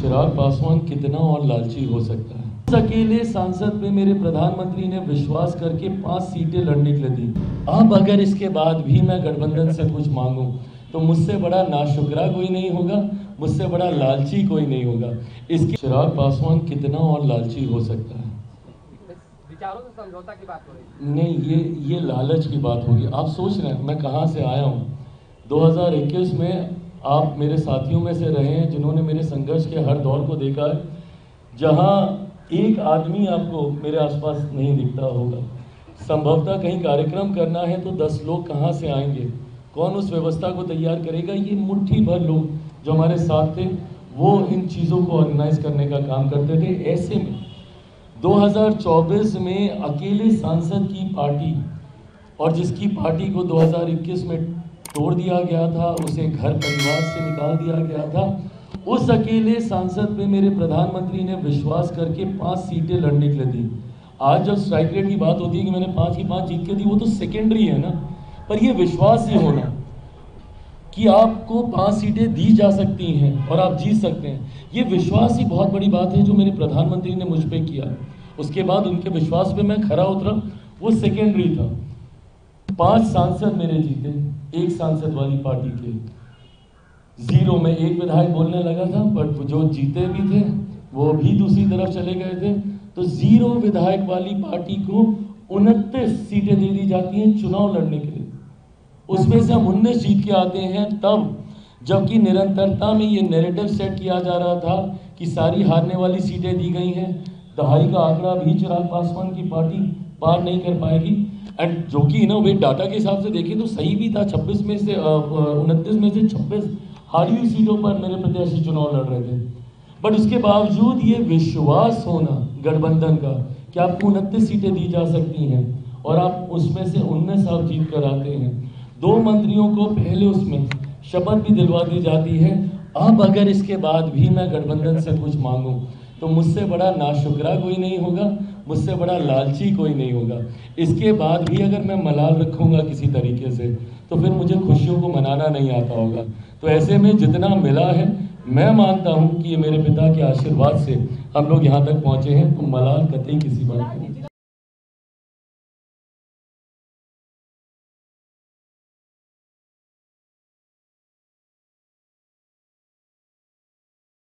चिराग पासवान कितना और लालची हो सकता है। उस अकेले सांसद पे मेरे प्रधानमंत्री ने विश्वास करके 5 सीटें लड़ने के लिए दी। अब अगर इसके बाद भी मैं गठबंधन से कुछ मांगूं तो मुझसे बड़ा नाशुक्रा कोई नहीं होगा, मुझसे बड़ा लालची कोई नहीं होगा। इसके चिराग पासवान कितना और लालची हो सकता है। विचारों से समझौता की बात हो रही है। नहीं, ये लालच की बात होगी। आप सोच रहे हैं मैं कहाँ से आया हूँ। 2021 में आप मेरे साथियों में से रहे हैं जिन्होंने मेरे संघर्ष के हर दौर को देखा है, जहाँ एक आदमी आपको मेरे आसपास नहीं दिखता होगा। संभवतः कहीं कार्यक्रम करना है तो 10 लोग कहाँ से आएंगे, कौन उस व्यवस्था को तैयार करेगा। ये मुट्ठी भर लोग जो हमारे साथ थे वो इन चीज़ों को ऑर्गेनाइज करने का काम करते थे। ऐसे में 2024 में अकेले सांसद की पार्टी, और जिसकी पार्टी को 2021 में तोड़ दिया गया था, उसे घर परिवार से निकाल दिया गया था, उस अकेले सांसद पे मेरे प्रधानमंत्री ने विश्वास करके 5 सीटें लड़ने के लिए दी। आज जब स्ट्राइक रेट की बात होती है कि मैंने 5 की 5 जीत के दी, वो तो सेकेंडरी है ना, पर ये विश्वास ही होना कि आपको 5 सीटें दी जा सकती हैं और आप जीत सकते हैं, ये विश्वास ही बहुत बड़ी बात है जो मेरे प्रधानमंत्री ने मुझ पर किया। उसके बाद उनके विश्वास पे मैं खरा उतरा, वो सेकेंडरी था। 5 सांसद मेरे जीते, 1 सांसद वाली पार्टी के 0 में 1 विधायक बोलने लगा था, बट जो जीते भी थे वो भी दूसरी तरफ चले गए थे। तो 0 विधायक वाली पार्टी को 29 सीटें दे दी जाती हैं चुनाव लड़ने के लिए। उसमें से हम 19 जीत के आते हैं तब, जबकि निरंतरता में ये नैरेटिव सेट किया जा रहा था कि सारी हारने वाली सीटें दी गई हैं। दहाई का आंकड़ा भी चिराग पासवान की पार्टी पार नहीं कर पाएगी। एंड जो कि ना वे डाटा के हिसाब से देखें तो सही भी था। 26 में से 29 में से 26 हारी हुई सीटों पर मेरे प्रत्याशी चुनाव लड़ रहे थे। बट उसके बावजूद ये विश्वास होना गठबंधन का कि आपको 29 सीटें दी जा सकती हैं और आप उसमें से 19 आप जीत कर आते हैं। 2 मंत्रियों को पहले उसमें शपथ भी दिलवा दी जाती है। अब अगर इसके बाद भी मैं गठबंधन से कुछ मांगूं तो मुझसे बड़ा नाशुक्रा कोई नहीं होगा, मुझसे बड़ा लालची कोई नहीं होगा। इसके बाद भी अगर मैं मलाल रखूंगा किसी तरीके से तो फिर मुझे खुशियों को मनाना नहीं आता होगा। तो ऐसे में जितना मिला है मैं मानता हूं कि ये मेरे पिता के आशीर्वाद से हम लोग यहाँ तक पहुँचे हैं, तो मलाल कतई किसी बात नहीं।